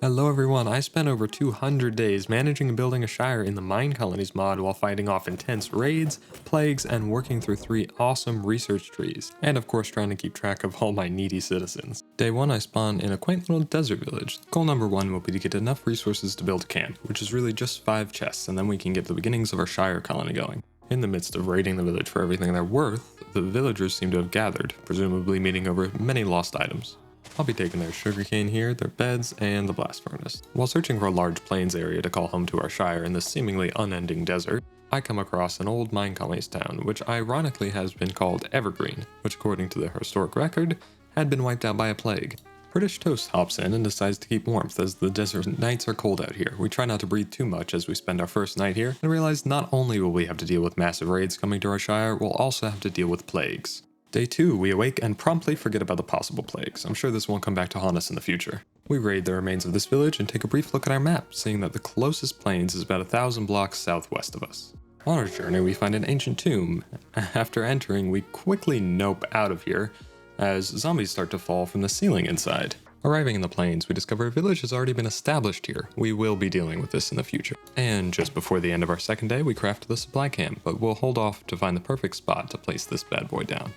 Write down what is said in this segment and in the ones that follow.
Hello everyone, I spent over 200 days managing and building a Shire in the Minecolonies mod while fighting off intense raids, plagues, and working through 3 awesome research trees, and of course trying to keep track of all my needy citizens. Day 1 I spawn in a quaint little desert village. Goal number 1 will be to get enough resources to build a camp, which is really just 5 chests, and then we can get the beginnings of our Shire colony going. In the midst of raiding the village for everything they're worth, the villagers seem to have gathered, presumably meeting over many lost items. I'll be taking their sugarcane here, their beds, and the blast furnace. While searching for a large plains area to call home to our Shire in this seemingly unending desert, I come across an old Minecolonies town, which ironically has been called Evergreen, which according to the historic record, had been wiped out by a plague. British Toast hops in and decides to keep warmth as the desert nights are cold out here. We try not to breathe too much as we spend our first night here, and realize not only will we have to deal with massive raids coming to our Shire, we'll also have to deal with plagues. Day 2, we awake and promptly forget about the possible plagues. I'm sure this won't come back to haunt us in the future. We raid the remains of this village and take a brief look at our map, seeing that the closest plains is about 1,000 blocks southwest of us. On our journey, we find an ancient tomb. After entering, we quickly nope out of here, as zombies start to fall from the ceiling inside. Arriving in the plains, we discover a village has already been established here. We will be dealing with this in the future. And just before the end of our second day, we craft the supply camp, but we'll hold off to find the perfect spot to place this bad boy down.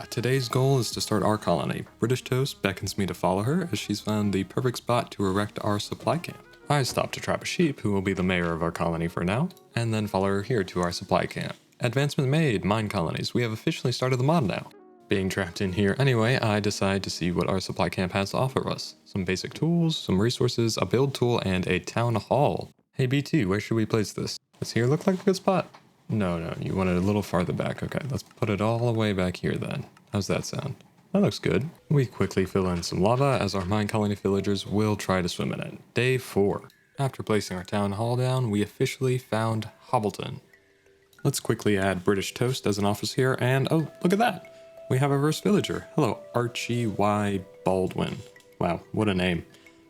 Today's goal is to start our colony. British Toast beckons me to follow her as she's found the perfect spot to erect our supply camp. I stop to trap a sheep, who will be the mayor of our colony for now, and then follow her here to our supply camp. Advancement made, Minecolonies. We have officially started the mod now. Being trapped in here anyway, I decide to see what our supply camp has to offer us. Some basic tools, some resources, a build tool, and a town hall. Hey BT, where should we place this? Does here look like a good spot? No, you want it a little farther back. Okay, let's put it all the way back here then. How's that sound? That looks good. We quickly fill in some lava as our mine colony villagers will try to swim in it. Day 4. After placing our town hall down, we officially found Hobbleton. Let's quickly add British Toast as an office here, and oh, look at that! We have our first villager. Hello, Archie Y. Baldwin. Wow, what a name.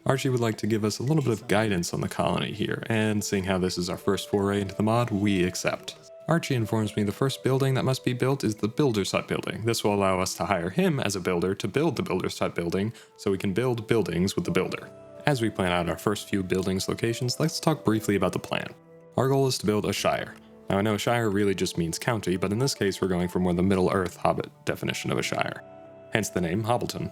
Archie would like to give us a little bit of guidance on the colony here, and seeing how this is our first foray into the mod, we accept. Archie informs me the first building that must be built is the Builder's Hut building. This will allow us to hire him as a builder to build the Builder's Hut building, so we can build buildings with the builder. As we plan out our first few buildings locations, let's talk briefly about the plan. Our goal is to build a Shire. Now I know Shire really just means county, but in this case we're going for more the Middle-earth Hobbit definition of a Shire. Hence the name Hobbleton.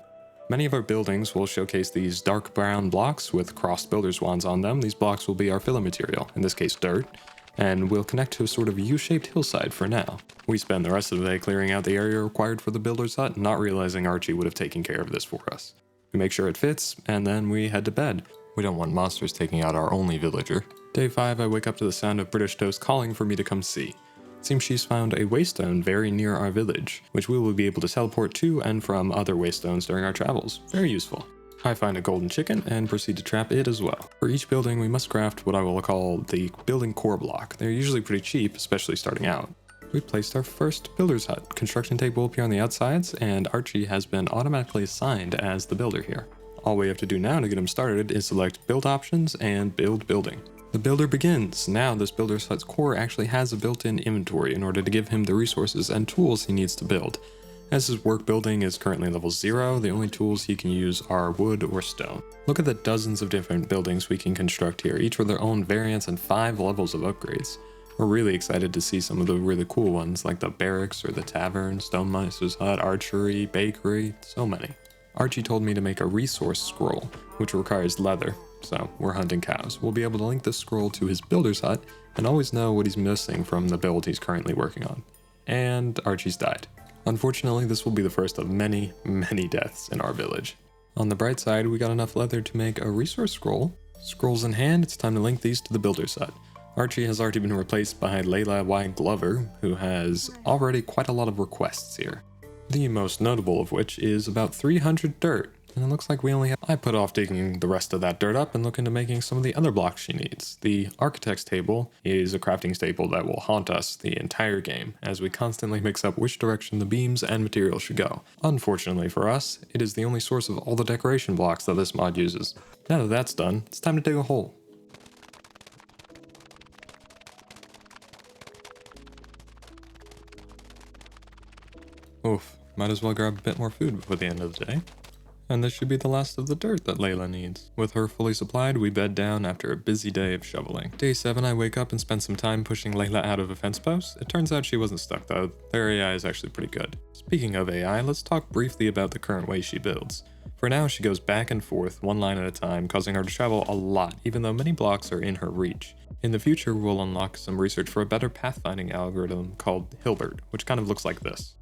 Many of our buildings will showcase these dark brown blocks with crossed builder's wands on them. These blocks will be our filler material, in this case dirt, and we'll connect to a sort of U-shaped hillside for now. We spend the rest of the day clearing out the area required for the builder's hut, not realizing Archie would have taken care of this for us. We make sure it fits, and then we head to bed. We don't want monsters taking out our only villager. Day 5, I wake up to the sound of British Toast calling for me to come see. It seems she's found a waystone very near our village, which we will be able to teleport to and from other waystones during our travels. Very useful. I find a golden chicken and proceed to trap it as well. For each building, we must craft what I will call the building core block. They're usually pretty cheap, especially starting out. We placed our first builder's hut. Construction tape will appear on the outsides, and Archie has been automatically assigned as the builder here. All we have to do now to get him started is select build options and build building. The builder begins. Now this builder's hut's core actually has a built-in inventory in order to give him the resources and tools he needs to build. As his work building is currently level 0, the only tools he can use are wood or stone. Look at the dozens of different buildings we can construct here, each with their own variants and 5 levels of upgrades. We're really excited to see some of the really cool ones like the barracks or the tavern, stonemaster's hut, archery, bakery, so many. Archie told me to make a resource scroll, which requires leather, so we're hunting cows. We'll be able to link this scroll to his builder's hut and always know what he's missing from the build he's currently working on. And Archie's died. Unfortunately, this will be the first of many deaths in our village. On the bright side, we got enough leather to make a resource scroll. Scrolls in hand, it's time to link these to the builder's hut. Archie has already been replaced by Layla Y. Glover, who has already quite a lot of requests here. The most notable of which is about 300 dirt, and it looks like we only have... I put off digging the rest of that dirt up and look into making some of the other blocks she needs. The architect's table is a crafting staple that will haunt us the entire game, as we constantly mix up which direction the beams and materials should go. Unfortunately for us, it is the only source of all the decoration blocks that this mod uses. Now that that's done, it's time to dig a hole. Oof, might as well grab a bit more food before the end of the day. And this should be the last of the dirt that Layla needs. With her fully supplied, we bed down after a busy day of shoveling. Day 7, I wake up and spend some time pushing Layla out of a fence post. It turns out she wasn't stuck though. Their AI is actually pretty good. Speaking of AI, let's talk briefly about the current way she builds. For now, she goes back and forth, one line at a time, causing her to travel a lot, even though many blocks are in her reach. In the future, we'll unlock some research for a better pathfinding algorithm called Hilbert, which kind of looks like this.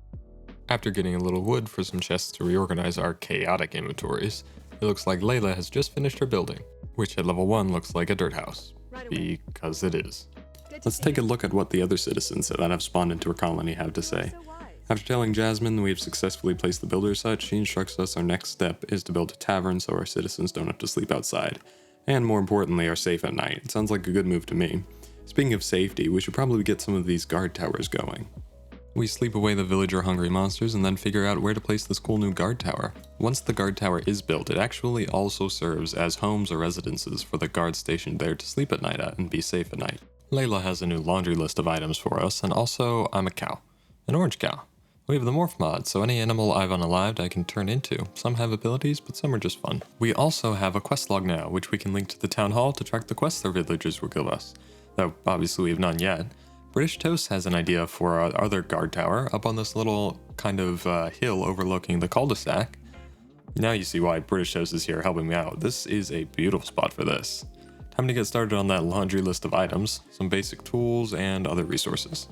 After getting a little wood for some chests to reorganize our chaotic inventories, it looks like Layla has just finished her building, which at level 1 looks like a dirt house, because it is. Let's take a look at what the other citizens that have spawned into her colony have to say. After telling Jasmine we have successfully placed the builder's hut, she instructs us our next step is to build a tavern so our citizens don't have to sleep outside, and more importantly are safe at night. It sounds like a good move to me. Speaking of safety, we should probably get some of these guard towers going. We sleep away the villager-hungry monsters and then figure out where to place this cool new guard tower. Once the guard tower is built, it actually also serves as homes or residences for the guards stationed there to sleep at night at and be safe at night. Layla has a new laundry list of items for us, and also I'm a cow. An orange cow. We have the morph mod, so any animal I've unalived I can turn into. Some have abilities, but some are just fun. We also have a quest log now, which we can link to the town hall to track the quests our villagers will give us. Though obviously we have none yet. British Toast has an idea for our other guard tower up on this little kind of hill overlooking the cul-de-sac. Now you see why British Toast is here helping me out. This is a beautiful spot for this. Time to get started on that laundry list of items, some basic tools, and other resources.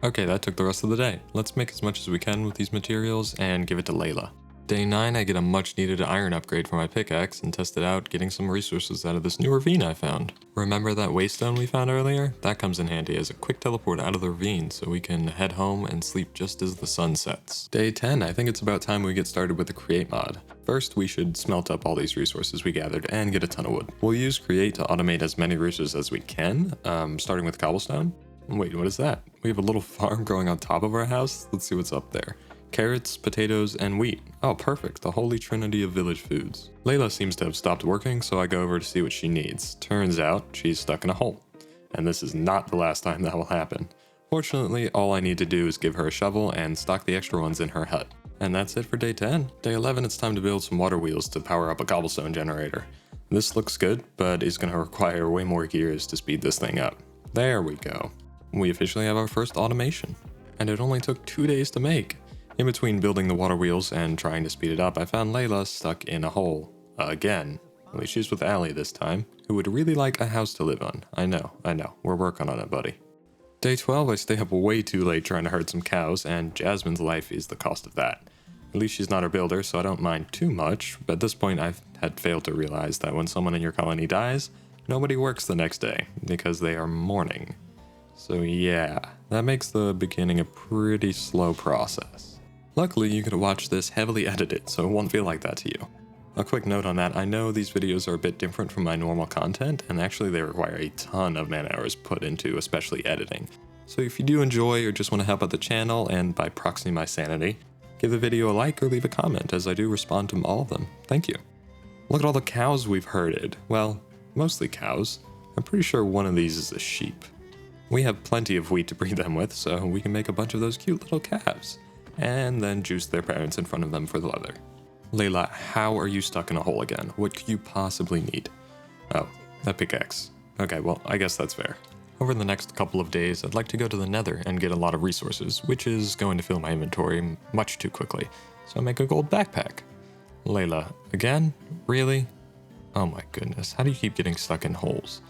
Okay, that took the rest of the day. Let's make as much as we can with these materials and give it to Layla. Day 9, I get a much needed iron upgrade for my pickaxe and test it out, getting some resources out of this new ravine I found. Remember that waystone we found earlier? That comes in handy as a quick teleport out of the ravine so we can head home and sleep just as the sun sets. Day 10, I think it's about time we get started with the create mod. First, we should smelt up all these resources we gathered and get a ton of wood. We'll use create to automate as many resources as we can, starting with cobblestone. Wait, what is that? We have a little farm growing on top of our house? Let's see what's up there. Carrots, potatoes, and wheat. Oh, perfect. The holy trinity of village foods. Layla seems to have stopped working, so I go over to see what she needs. Turns out, she's stuck in a hole. And this is not the last time that will happen. Fortunately, all I need to do is give her a shovel and stock the extra ones in her hut. And that's it for day 10. Day 11, it's time to build some water wheels to power up a cobblestone generator. This looks good, but is going to require way more gears to speed this thing up. There we go. We officially have our first automation. And it only took 2 days to make. In between building the water wheels and trying to speed it up, I found Layla stuck in a hole. Again. At least she's with Allie this time, who would really like a house to live on. I know. We're working on it, buddy. Day 12, I stay up way too late trying to herd some cows, and Jasmine's life is the cost of that. At least she's not our builder, so I don't mind too much, but at this point I had failed to realize that when someone in your colony dies, nobody works the next day, because they are mourning. So yeah, that makes the beginning a pretty slow process. Luckily, you could watch this heavily edited, so it won't feel like that to you. A quick note on that, I know these videos are a bit different from my normal content, and actually they require a ton of man hours put into especially editing. So if you do enjoy or just want to help out the channel, and by proxy my sanity, give the video a like or leave a comment, as I do respond to all of them. Thank you. Look at all the cows we've herded. Well, mostly cows. I'm pretty sure one of these is a sheep. We have plenty of wheat to breed them with, so we can make a bunch of those cute little calves. And then juice their parents in front of them for the leather. Layla, how are you stuck in a hole again? What could you possibly need? Oh, a pickaxe. Okay, well, I guess that's fair. Over the next couple of days, I'd like to go to the nether and get a lot of resources, which is going to fill my inventory much too quickly. So I make a gold backpack. Layla, again? Really? Oh my goodness, how do you keep getting stuck in holes?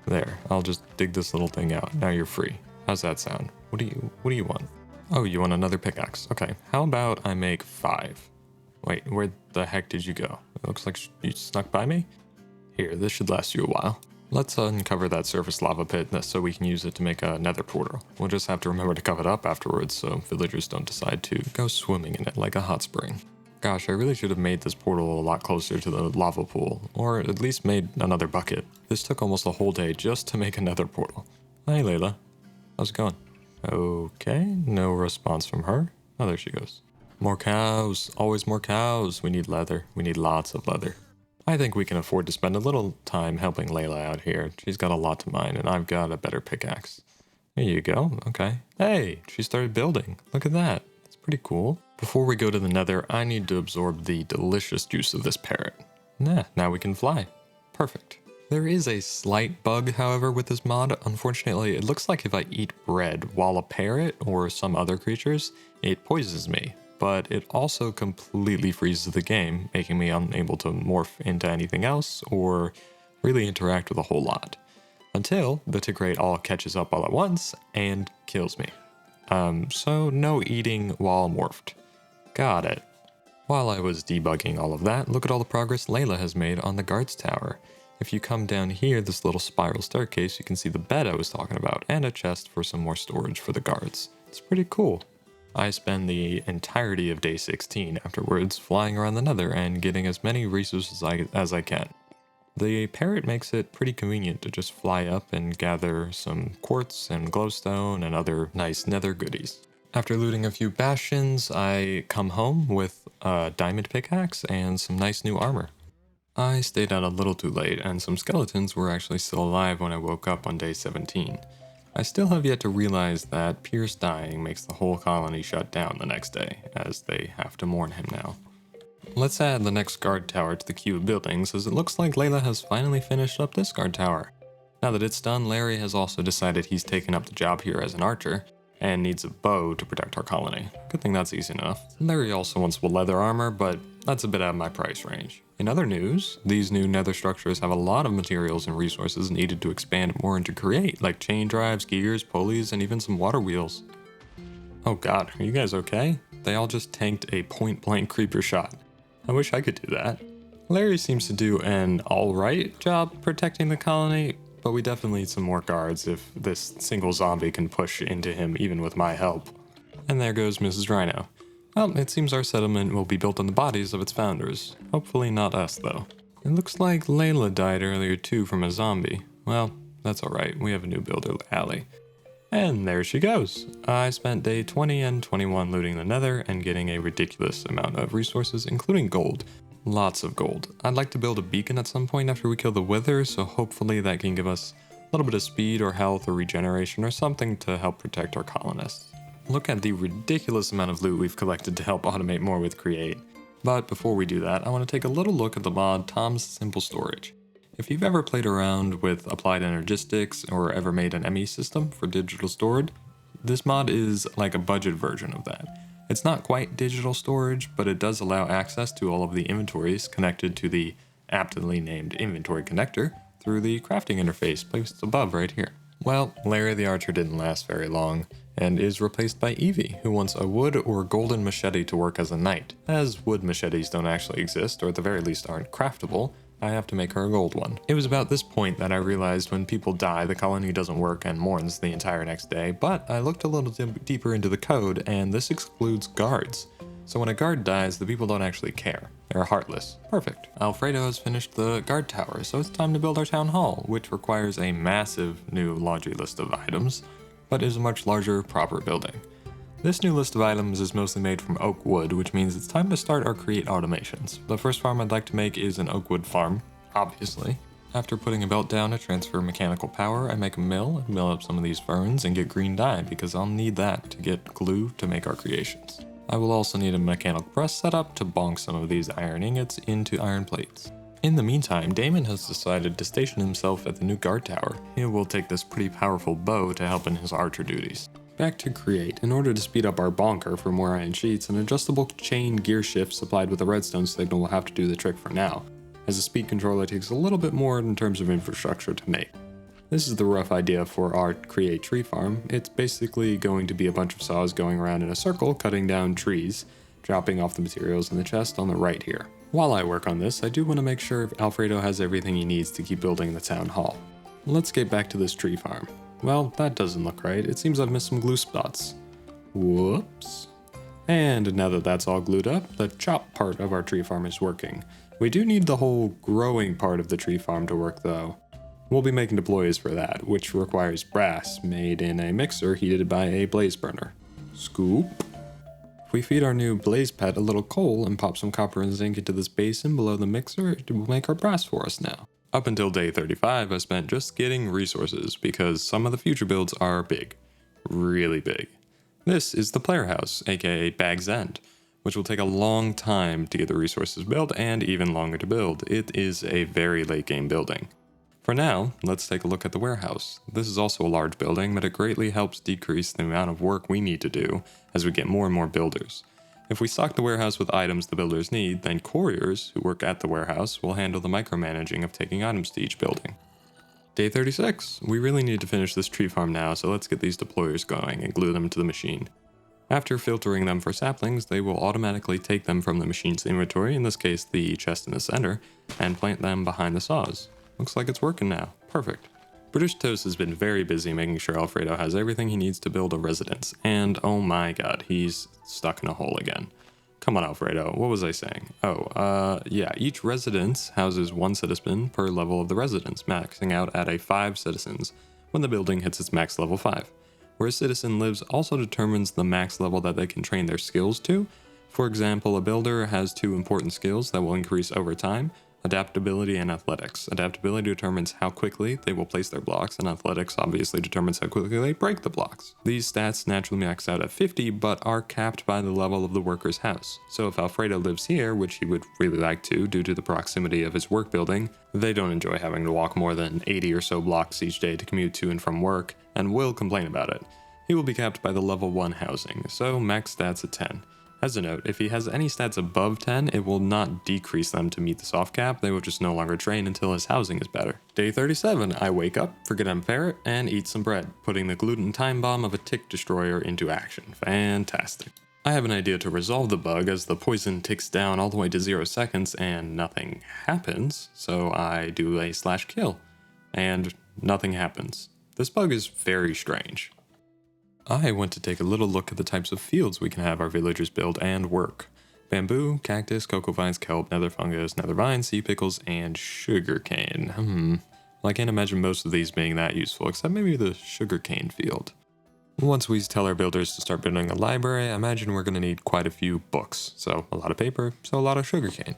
There, I'll just dig this little thing out. Now you're free. How's that sound? What do you want? Oh, you want another pickaxe. Okay, how about I make 5? Wait, where the heck did you go? It looks like you snuck by me? Here, this should last you a while. Let's uncover that surface lava pit so we can use it to make a nether portal. We'll just have to remember to cover it up afterwards so villagers don't decide to go swimming in it like a hot spring. Gosh, I really should have made this portal a lot closer to the lava pool, or at least made another bucket. This took almost a whole day just to make a nether portal. Hi Layla, how's it going? Okay, no response from her. Oh, there she goes. More cows, always more cows. We need leather. We need lots of leather. I think we can afford to spend a little time helping Layla out here. She's got a lot to mine, and I've got a better pickaxe. There you go. Okay. Hey, she started building. Look at that. It's Pretty cool. Before we go to the nether, I need to absorb the delicious juice of this parrot. Now we can fly. Perfect. There is a slight bug, however, with this mod. Unfortunately, it looks like if I eat bread while a parrot or some other creatures, it poisons me. But it also completely freezes the game, making me unable to morph into anything else or really interact with a whole lot. Until the tick rate all catches up all at once and kills me. So no eating while morphed. Got it. While I was debugging all of that, look at all the progress Layla has made on the guards tower. If you come down here, this little spiral staircase, you can see the bed I was talking about, and a chest for some more storage for the guards. It's pretty cool. I spend the entirety of day 16 afterwards flying around the nether and getting as many resources as I can. The parrot makes it pretty convenient to just fly up and gather some quartz and glowstone and other nice nether goodies. After looting a few bastions, I come home with a diamond pickaxe and some nice new armor. I stayed out a little too late, and some skeletons were actually still alive when I woke up on day 17. I still have yet to realize that Pierce dying makes the whole colony shut down the next day, as they have to mourn him now. Let's add the next guard tower to the queue of buildings, as it looks like Layla has finally finished up this guard tower. Now that it's done, Larry has also decided he's taken up the job here as an archer, and needs a bow to protect our colony. Good thing that's easy enough. Larry also wants leather armor, but that's a bit out of my price range. In other news, these new nether structures have a lot of materials and resources needed to expand more and to create, like chain drives, gears, pulleys, and even some water wheels. Oh god, are you guys okay? They all just tanked a point-blank creeper shot. I wish I could do that. Larry seems to do an alright job protecting the colony, but we definitely need some more guards if this single zombie can push into him even with my help. And there goes Mrs. Rhino. Well, it seems our settlement will be built on the bodies of its founders. Hopefully not us, though. It looks like Layla died earlier too from a zombie. Well, that's alright, we have a new builder, Allie. And there she goes. I spent day 20 and 21 looting the nether and getting a ridiculous amount of resources, including gold. Lots of gold. I'd like to build a beacon at some point after we kill the wither, so hopefully that can give us a little bit of speed or health or regeneration or something to help protect our colonists. Look at the ridiculous amount of loot we've collected to help automate more with Create. But before we do that, I want to take a little look at the mod Tom's Simple Storage. If you've ever played around with Applied Energistics or ever made an ME system for digital storage, this mod is like a budget version of that. It's not quite digital storage, but it does allow access to all of the inventories connected to the aptly named inventory connector through the crafting interface placed above right here. Well, Larry the Archer didn't last very long, and is replaced by Evie, who wants a wood or golden machete to work as a knight. As wood machetes don't actually exist, or at the very least aren't craftable, I have to make her a gold one. It was about this point that I realized when people die, the colony doesn't work and mourns the entire next day, but I looked a little deeper into the code, and this excludes guards. So when a guard dies, the people don't actually care. They're heartless. Perfect. Alfredo has finished the guard tower, so it's time to build our town hall, which requires a massive new laundry list of items, but is a much larger, proper building. This new list of items is mostly made from oak wood, which means it's time to start our create automations. The first farm I'd like to make is an oak wood farm, obviously. After putting a belt down to transfer mechanical power, I make a mill and mill up some of these ferns and get green dye, because I'll need that to get glue to make our creations. I will also need a mechanical press set up to bonk some of these iron ingots into iron plates. In the meantime, Damon has decided to station himself at the new guard tower. He will take this pretty powerful bow to help in his archer duties. Back to create. In order to speed up our bonker for more iron sheets, an adjustable chain gear shift supplied with a redstone signal will have to do the trick for now, as the speed controller takes a little bit more in terms of infrastructure to make. This is the rough idea for our create tree farm. It's basically going to be a bunch of saws going around in a circle, cutting down trees, dropping off the materials in the chest on the right here. While I work on this, I do want to make sure Alfredo has everything he needs to keep building the town hall. Let's get back to this tree farm. Well, that doesn't look right. It seems I've missed some glue spots. Whoops. And now that that's all glued up, the chop part of our tree farm is working. We do need the whole growing part of the tree farm to work though. We'll be making deploys for that, which requires brass made in a mixer heated by a blaze burner. Scoop. If we feed our new blaze pet a little coal and pop some copper and zinc into this basin below the mixer, it will make our brass for us now. Up until day 35, I spent just getting resources because some of the future builds are big. Really big. This is the player house, aka Bag's End, which will take a long time to get the resources built and even longer to build. It is a very late game building. For now, let's take a look at the warehouse. This is also a large building, but it greatly helps decrease the amount of work we need to do as we get more and more builders. If we stock the warehouse with items the builders need, then couriers, who work at the warehouse, will handle the micromanaging of taking items to each building. Day 36. We really need to finish this tree farm now, so let's get these deployers going and glue them to the machine. After filtering them for saplings, they will automatically take them from the machine's inventory, in this case the chest in the center, and plant them behind the saws. Looks like it's working now. Perfect. British Toast has been very busy making sure Alfredo has everything he needs to build a residence, and oh my god, he's stuck in a hole again. Come on, Alfredo, what was I saying? Yeah, each residence houses 1 citizen per level of the residence, maxing out at a 5 citizens when the building hits its max level 5. Where a citizen lives also determines the max level that they can train their skills to. For example, a builder has 2 important skills that will increase over time: adaptability and athletics. Adaptability determines how quickly they will place their blocks, and athletics obviously determines how quickly they break the blocks. These stats naturally max out at 50, but are capped by the level of the worker's house. So if Alfredo lives here, which he would really like to due to the proximity of his work building, they don't enjoy having to walk more than 80 or so blocks each day to commute to and from work, and will complain about it. He will be capped by the level 1 housing, so max stats at 10. As a note, if he has any stats above 10, it will not decrease them to meet the soft cap, they will just no longer train until his housing is better. Day 37, I wake up, forget I'm ferret, and eat some bread, putting the gluten time bomb of a tick destroyer into action. Fantastic. I have an idea to resolve the bug as the poison ticks down all the way to 0 seconds and nothing happens, so I do a /kill, and nothing happens. This bug is very strange. I went to take a little look at the types of fields we can have our villagers build and work. Bamboo, cactus, cocoa vines, kelp, nether fungus, nether vines, sea pickles, and sugarcane. Well, I can't imagine most of these being that useful, except maybe the sugarcane field. Once we tell our builders to start building a library, I imagine we're going to need quite a few books, so a lot of paper, so a lot of sugarcane.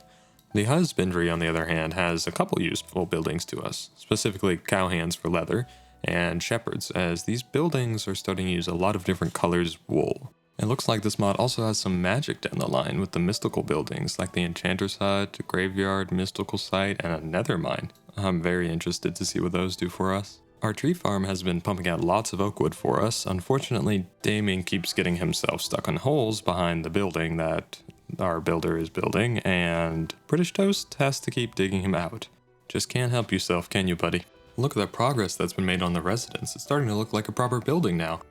The husbandry, on the other hand, has a couple useful buildings to us, specifically cow hands for leather, and shepherds, as these buildings are starting to use a lot of different colors wool. It looks like this mod also has some magic down the line with the mystical buildings like the enchanter's hut, graveyard, mystical site, and a nether mine. I'm very interested to see what those do for us. Our tree farm has been pumping out lots of oak wood for us. Unfortunately, Damien keeps getting himself stuck in holes behind the building that our builder is building, and British Toast has to keep digging him out. Just can't help yourself, can you, buddy? Look at the progress that's been made on the residence. It's starting to look like a proper building now.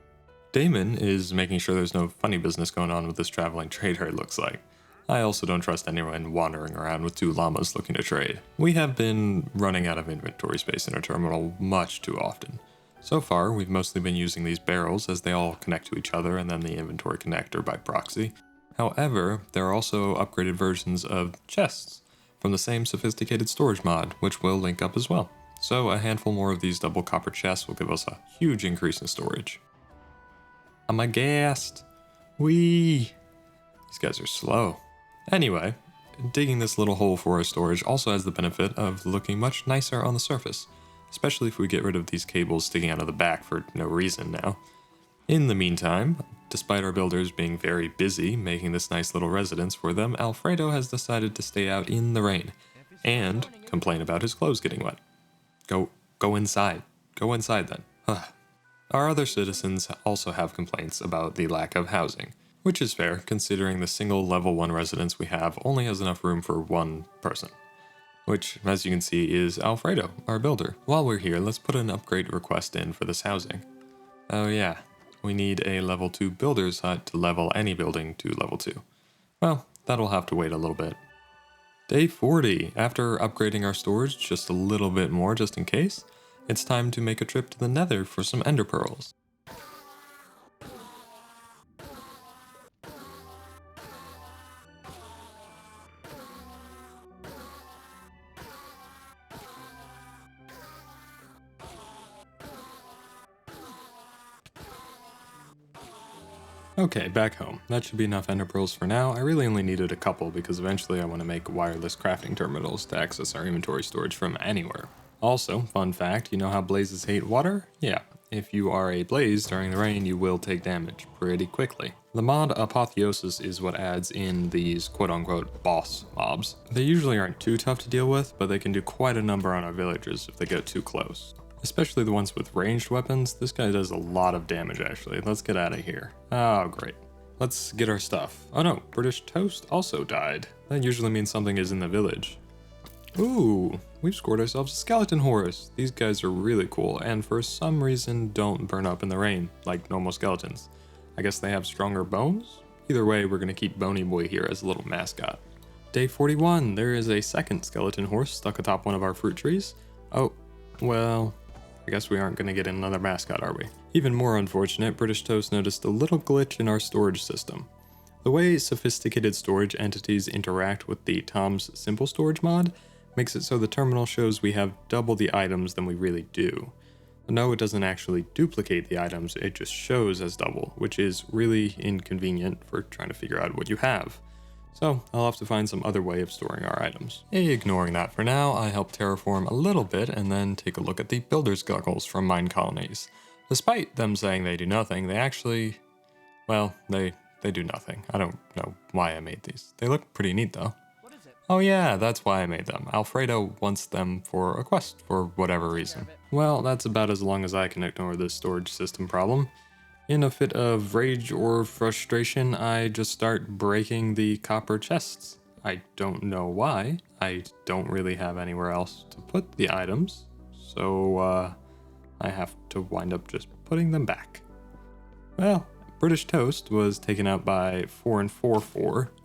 Damon is making sure there's no funny business going on with this traveling trader, it looks like. I also don't trust anyone wandering around with 2 llamas looking to trade. We have been running out of inventory space in our terminal much too often. So far, we've mostly been using these barrels as they all connect to each other and then the inventory connector by proxy. However, there are also upgraded versions of chests from the same sophisticated storage mod, which will link up as well. So a handful more of these double copper chests will give us a huge increase in storage. I'm aghast. Whee! These guys are slow. Anyway, digging this little hole for our storage also has the benefit of looking much nicer on the surface, especially if we get rid of these cables sticking out of the back for no reason now. In the meantime, despite our builders being very busy making this nice little residence for them, Alfredo has decided to stay out in the rain and complain about his clothes getting wet. Go inside. Go inside then. Our other citizens also have complaints about the lack of housing, which is fair considering the single level 1 residence we have only has enough room for 1 person. Which, as you can see, is Alfredo, our builder. While we're here, let's put an upgrade request in for this housing. Oh yeah, we need a level 2 builder's hut to level any building to level 2. Well, that'll have to wait a little bit. Day 40. After upgrading our storage just a little bit more just in case, it's time to make a trip to the nether for some ender pearls. Okay, back home. That should be enough ender pearls for now. I really only needed a couple because eventually I want to make wireless crafting terminals to access our inventory storage from anywhere. Also, fun fact, you know how blazes hate water? Yeah, if you are a blaze during the rain, you will take damage pretty quickly. The mod Apotheosis is what adds in these quote-unquote boss mobs. They usually aren't too tough to deal with, but they can do quite a number on our villagers if they get too close. Especially the ones with ranged weapons. This guy does a lot of damage actually. Let's get out of here. Oh, great. Let's get our stuff. Oh no, British Toast also died. That usually means something is in the village. Ooh, we've scored ourselves a skeleton horse. These guys are really cool and for some reason don't burn up in the rain like normal skeletons. I guess they have stronger bones? Either way, we're gonna keep Bony Boy here as a little mascot. Day 41, there is a second skeleton horse stuck atop one of our fruit trees. Oh, well, I guess we aren't gonna get another mascot, are we? Even more unfortunate, British Toast noticed a little glitch in our storage system. The way sophisticated storage entities interact with the Tom's Simple Storage mod makes it so the terminal shows we have double the items than we really do. No, it doesn't actually duplicate the items, it just shows as double, which is really inconvenient for trying to figure out what you have. So I'll have to find some other way of storing our items. Ignoring that for now, I help terraform a little bit and then take a look at the builder's goggles from Minecolonies. Despite them saying they do nothing, they actually, well, they do nothing. I don't know why I made these. They look pretty neat though. Oh yeah, that's why I made them. Alfredo wants them for a quest for whatever reason. Well, that's about as long as I can ignore this storage system problem. In a fit of rage or frustration, I just start breaking the copper chests. I don't know why. I don't really have anywhere else to put the items, so I have to wind up just putting them back. Well, British Toast was taken out by 4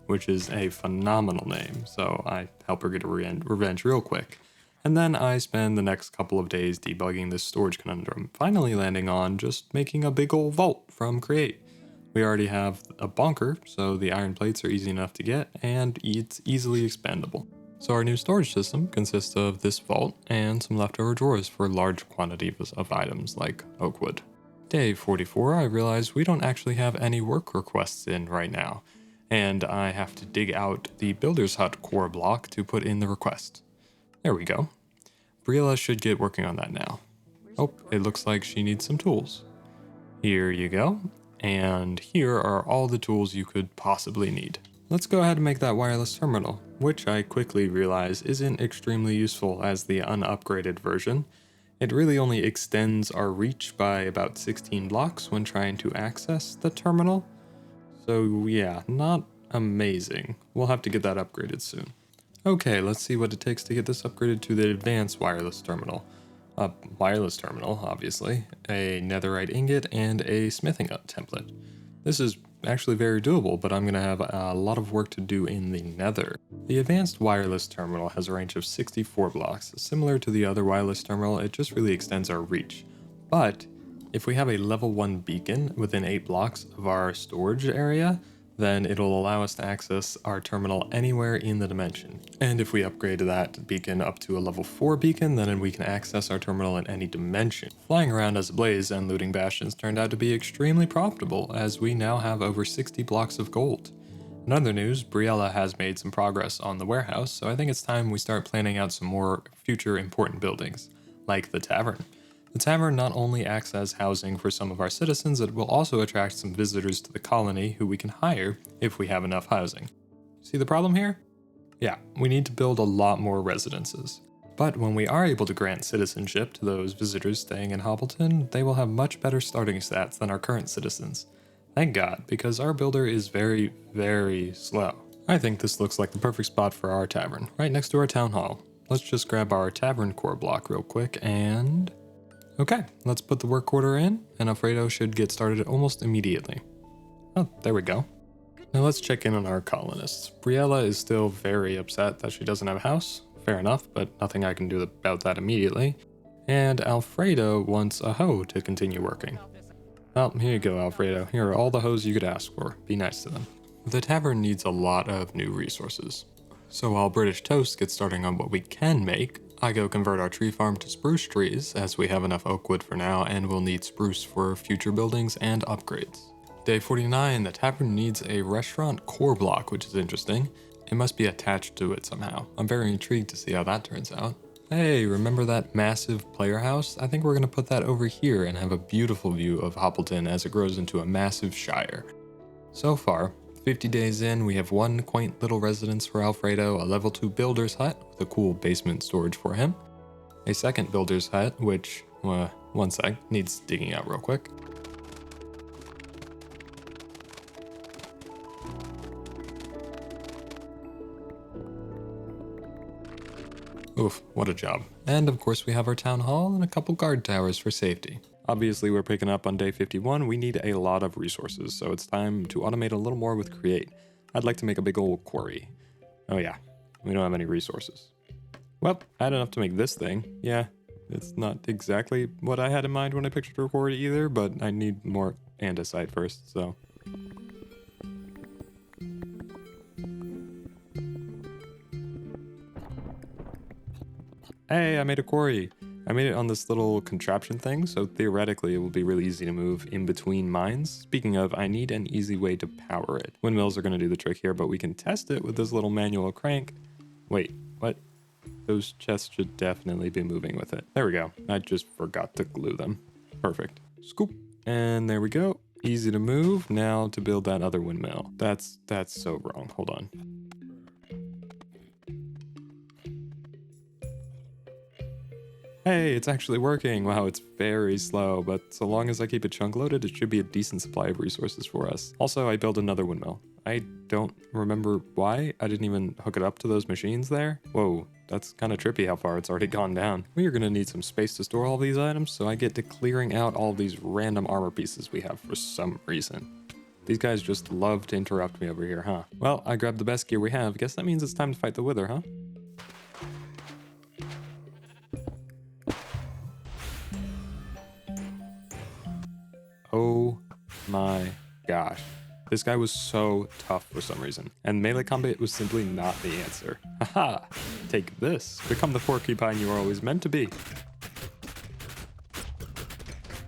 which is a phenomenal name, so I help her get a revenge real quick. And then I spend the next couple of days debugging this storage conundrum, finally landing on just making a big old vault from Create. We already have a bunker, so the iron plates are easy enough to get, and it's easily expandable. So our new storage system consists of this vault and some leftover drawers for large quantities of items like oak wood. Day 44, I realize we don't actually have any work requests in right now, and I have to dig out the Builder's Hut core block to put in the request. There we go. Briella should get working on that now. Oh, it looks like she needs some tools. Here you go. And here are all the tools you could possibly need. Let's go ahead and make that wireless terminal, which I quickly realize isn't extremely useful as the unupgraded version. It really only extends our reach by about 16 blocks when trying to access the terminal. So yeah, not amazing. We'll have to get that upgraded soon. Okay, let's see what it takes to get this upgraded to the advanced wireless terminal. A wireless terminal, obviously, a netherite ingot, and a smithing template. This is actually very doable, but I'm going to have a lot of work to do in the nether. The advanced wireless terminal has a range of 64 blocks. Similar to the other wireless terminal, it just really extends our reach. But if we have a level 1 beacon within 8 blocks of our storage area, then it'll allow us to access our terminal anywhere in the dimension. And if we upgrade that beacon up to a level 4 beacon, then we can access our terminal in any dimension. Flying around as a blaze and looting bastions turned out to be extremely profitable, as we now have over 60 blocks of gold. In other news, Briella has made some progress on the warehouse, so I think it's time we start planning out some more future important buildings, like the tavern. The tavern not only acts as housing for some of our citizens, it will also attract some visitors to the colony who we can hire if we have enough housing. See the problem here? Yeah, we need to build a lot more residences. But when we are able to grant citizenship to those visitors staying in Hobbleton, they will have much better starting stats than our current citizens. Thank God, because our builder is very, very slow. I think this looks like the perfect spot for our tavern, right next to our town hall. Let's just grab our tavern core block real quick and... Okay, let's put the work order in, and Alfredo should get started almost immediately. Oh, there we go. Now let's check in on our colonists. Briella is still very upset that she doesn't have a house. Fair enough, but nothing I can do about that immediately. And Alfredo wants a hoe to continue working. Well, here you go, Alfredo. Here are all the hoes you could ask for. Be nice to them. The tavern needs a lot of new resources. So while British Toast gets starting on what we can make, I go convert our tree farm to spruce trees, as we have enough oak wood for now and will need spruce for future buildings and upgrades. Day 49, the tavern needs a restaurant core block, which is interesting. It must be attached to it somehow. I'm very intrigued to see how that turns out. Hey, remember that massive player house? I think we're gonna put that over here and have a beautiful view of Hobbleton as it grows into a massive shire. So far, 50 days in, we have one quaint little residence for Alfredo, a level 2 builder's hut with a cool basement storage for him, a second builder's hut, which, one sec, needs digging out real quick. Oof, what a job. And of course we have our town hall and a couple guard towers for safety. Obviously we're picking up on day 51, we need a lot of resources, so it's time to automate a little more with Create. I'd like to make a big old quarry. Oh yeah, we don't have any resources. Well, I had enough to make this thing. Yeah, it's not exactly what I had in mind when I pictured a quarry either, but I need more andesite first, so... Hey, I made a quarry. I made it on this little contraption thing, so theoretically it will be really easy to move in between mines. Speaking of, I need an easy way to power it. Windmills are going to do the trick here, but we can test it with this little manual crank. Wait, what? Those chests should definitely be moving with it. There we go. I just forgot to glue them. Perfect. Scoop. And there we go. Easy to move. Now to build that other windmill. That's so wrong. Hold on. Hey, it's actually working. Wow, it's very slow, but so long as I keep it chunk loaded, it should be a decent supply of resources for us. Also, I built another windmill. I don't remember why. I didn't even hook it up to those machines there. Whoa, that's kind of trippy how far it's already gone down. We are going to need some space to store all these items, so I get to clearing out all these random armor pieces we have for some reason. These guys just love to interrupt me over here, huh? Well, I grabbed the best gear we have. Guess that means it's time to fight the Wither, huh? Oh my gosh. This guy was so tough for some reason, and melee combat was simply not the answer. Haha! Take this. Become the porcupine you were always meant to be.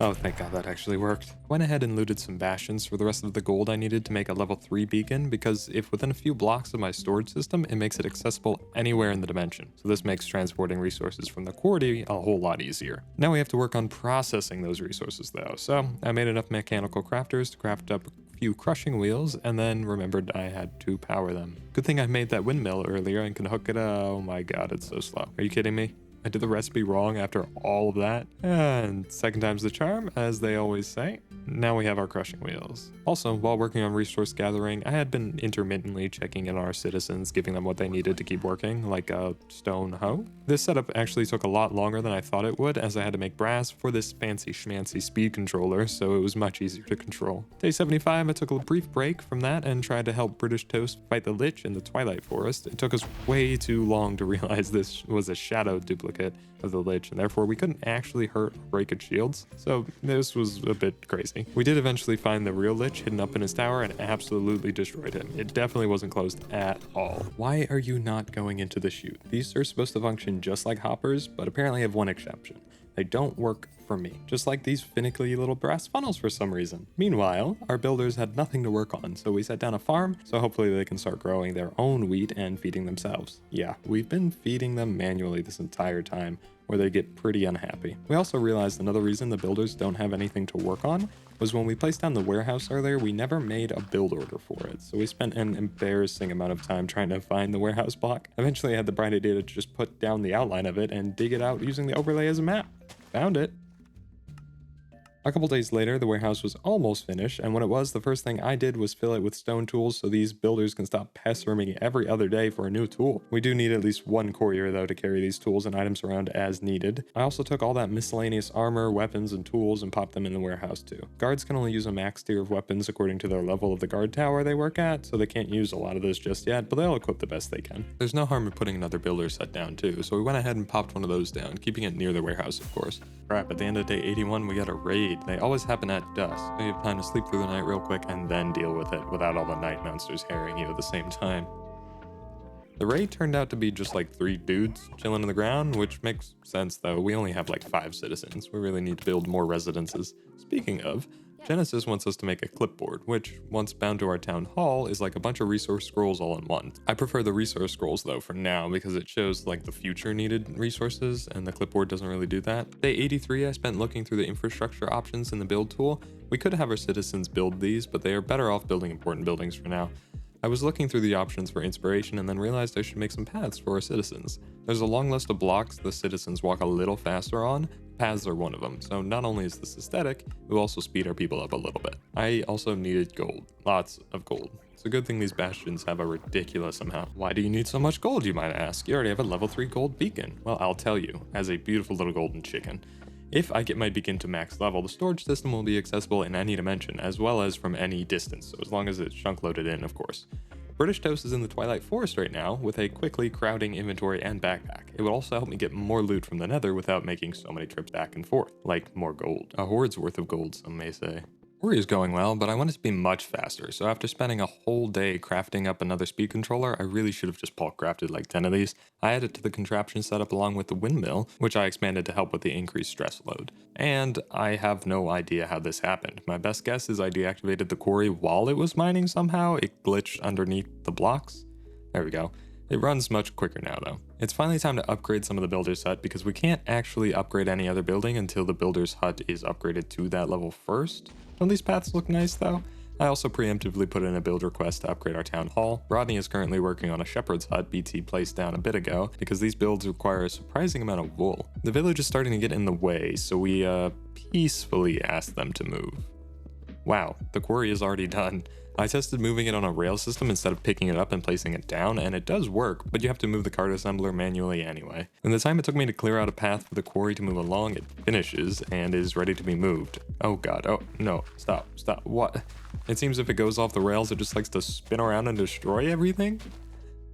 Oh, thank God that actually worked. Went ahead and looted some bastions for the rest of the gold I needed to make a level 3 beacon, because if within a few blocks of my storage system, it makes it accessible anywhere in the dimension. So this makes transporting resources from the quarry a whole lot easier. Now we have to work on processing those resources though, so I made enough mechanical crafters to craft up a few crushing wheels, and then remembered I had to power them. Good thing I made that windmill earlier and can hook it up. Oh my God, it's so slow. Are you kidding me? I did the recipe wrong after all of that. And second time's the charm, as they always say. Now we have our crushing wheels. Also, while working on resource gathering, I had been intermittently checking in on our citizens, giving them what they needed to keep working, like a stone hoe. This setup actually took a lot longer than I thought it would, as I had to make brass for this fancy schmancy speed controller, so it was much easier to control. Day 75, I took a brief break from that and tried to help British Toast fight the Lich in the Twilight Forest. It took us way too long to realize this was a shadow duplicate of the Lich, and therefore we couldn't actually hurt or break its shields, so this was a bit crazy. We did eventually find the real Lich hidden up in his tower and absolutely destroyed him. It definitely wasn't closed at all. Why are you not going into the chute? These are supposed to function just like hoppers, but apparently have one exception. They don't work for me, just like these finicky little brass funnels for some reason. Meanwhile, our builders had nothing to work on, so we set down a farm, so hopefully they can start growing their own wheat and feeding themselves. Yeah, we've been feeding them manually this entire time, where they get pretty unhappy. We also realized another reason the builders don't have anything to work on was when we placed down the warehouse earlier, we never made a build order for it, so we spent an embarrassing amount of time trying to find the warehouse block. Eventually I had the bright idea to just put down the outline of it and dig it out using the overlay as a map. Found it. A couple days later, the warehouse was almost finished, and when it was, the first thing I did was fill it with stone tools so these builders can stop pestering me every other day for a new tool. We do need at least one courier though to carry these tools and items around as needed. I also took all that miscellaneous armor, weapons, and tools and popped them in the warehouse too. Guards can only use a max tier of weapons according to their level of the guard tower they work at, so they can't use a lot of this just yet, but they'll equip the best they can. There's no harm in putting another builder set down too, so we went ahead and popped one of those down, keeping it near the warehouse of course. Crap, at the end of day 81 we got a raid. They always happen at dusk, so you have time to sleep through the night real quick and then deal with it without all the night monsters harrying you at the same time. The raid turned out to be just like 3 dudes chilling on the ground, which makes sense though. We only have like 5 citizens. We really need to build more residences. Speaking of, Genesis wants us to make a clipboard, which, once bound to our town hall, is like a bunch of resource scrolls all in one. I prefer the resource scrolls though for now because it shows like the future needed resources, and the clipboard doesn't really do that. Day 83 I spent looking through the infrastructure options in the build tool. We could have our citizens build these, but they are better off building important buildings for now. I was looking through the options for inspiration and then realized I should make some paths for our citizens. There's a long list of blocks the citizens walk a little faster on. Paths are one of them, so not only is this aesthetic, it will also speed our people up a little bit. I also needed gold. Lots of gold. It's a good thing these bastions have a ridiculous amount. Why do you need so much gold, you might ask? You already have a level 3 gold beacon. Well, I'll tell you, as a beautiful little golden chicken. If I get my beacon to max level, the storage system will be accessible in any dimension, as well as from any distance, so as long as it's chunk loaded in, of course. British Toast is in the Twilight Forest right now, with a quickly crowding inventory and backpack. It would also help me get more loot from the Nether without making so many trips back and forth, like more gold. A hoard's worth of gold, some may say. Quarry is going well, but I want it to be much faster, so after spending a whole day crafting up another speed controller, I really should have just bulk crafted like 10 of these. I added to the contraption setup along with the windmill, which I expanded to help with the increased stress load. And I have no idea how this happened. My best guess is I deactivated the quarry while it was mining somehow. It glitched underneath the blocks. There we go. It runs much quicker now though. It's finally time to upgrade some of the builder's hut because we can't actually upgrade any other building until the builder's hut is upgraded to that level first. Don't these paths look nice though? I also preemptively put in a build request to upgrade our town hall. Rodney is currently working on a shepherd's hut BT placed down a bit ago because these builds require a surprising amount of wool. The village is starting to get in the way, so we peacefully asked them to move. Wow, the quarry is already done. I tested moving it on a rail system instead of picking it up and placing it down, and it does work, but you have to move the cart assembler manually anyway. In the time it took me to clear out a path for the quarry to move along, it finishes and is ready to be moved. Oh god, oh no, stop, what? It seems if it goes off the rails, it just likes to spin around and destroy everything?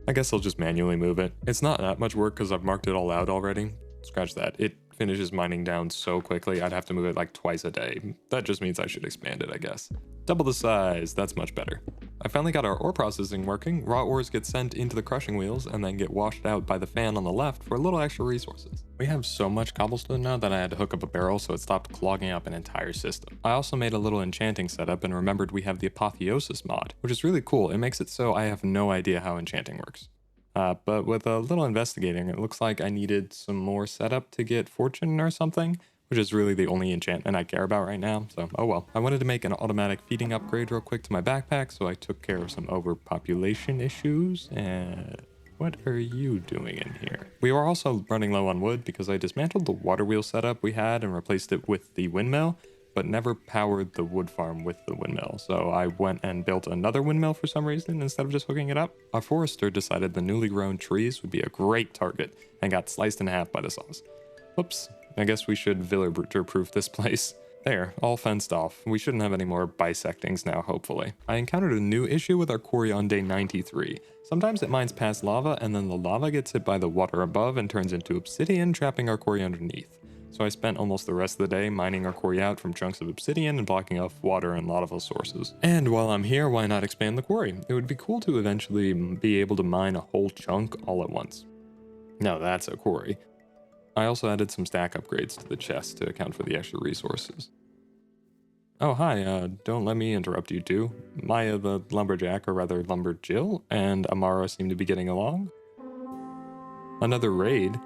I guess I'll just manually move it. It's not that much work because I've marked it all out already. Scratch that. It finishes mining down so quickly I'd have to move it like twice a day. That just means I should expand it, I guess. Double the size, that's much better. I finally got our ore processing working. Raw ores get sent into the crushing wheels and then get washed out by the fan on the left for a little extra resources. We have so much cobblestone now that I had to hook up a barrel so it stopped clogging up an entire system. I also made a little enchanting setup and remembered we have the apotheosis mod, which is really cool. It makes it so I have no idea how enchanting works. But with a little investigating, it looks like I needed some more setup to get fortune or something, which is really the only enchantment I care about right now, so oh well. I wanted to make an automatic feeding upgrade real quick to my backpack, so I took care of some overpopulation issues, and what are you doing in here? We were also running low on wood because I dismantled the water wheel setup we had and replaced it with the windmill, but never powered the wood farm with the windmill, so I went and built another windmill for some reason instead of just hooking it up. Our forester decided the newly grown trees would be a great target and got sliced in half by the saws. Whoops, I guess we should villager-proof this place. There, all fenced off. We shouldn't have any more bisectings now, hopefully. I encountered a new issue with our quarry on day 93. Sometimes it mines past lava, and then the lava gets hit by the water above and turns into obsidian, trapping our quarry underneath. So I spent almost the rest of the day mining our quarry out from chunks of obsidian and blocking off water and lava sources. And while I'm here, why not expand the quarry? It would be cool to eventually be able to mine a whole chunk all at once. Now that's a quarry. I also added some stack upgrades to the chest to account for the extra resources. Oh hi, don't let me interrupt you two. Maya the lumberjack, or rather lumberjill, and Amara seem to be getting along. Another raid?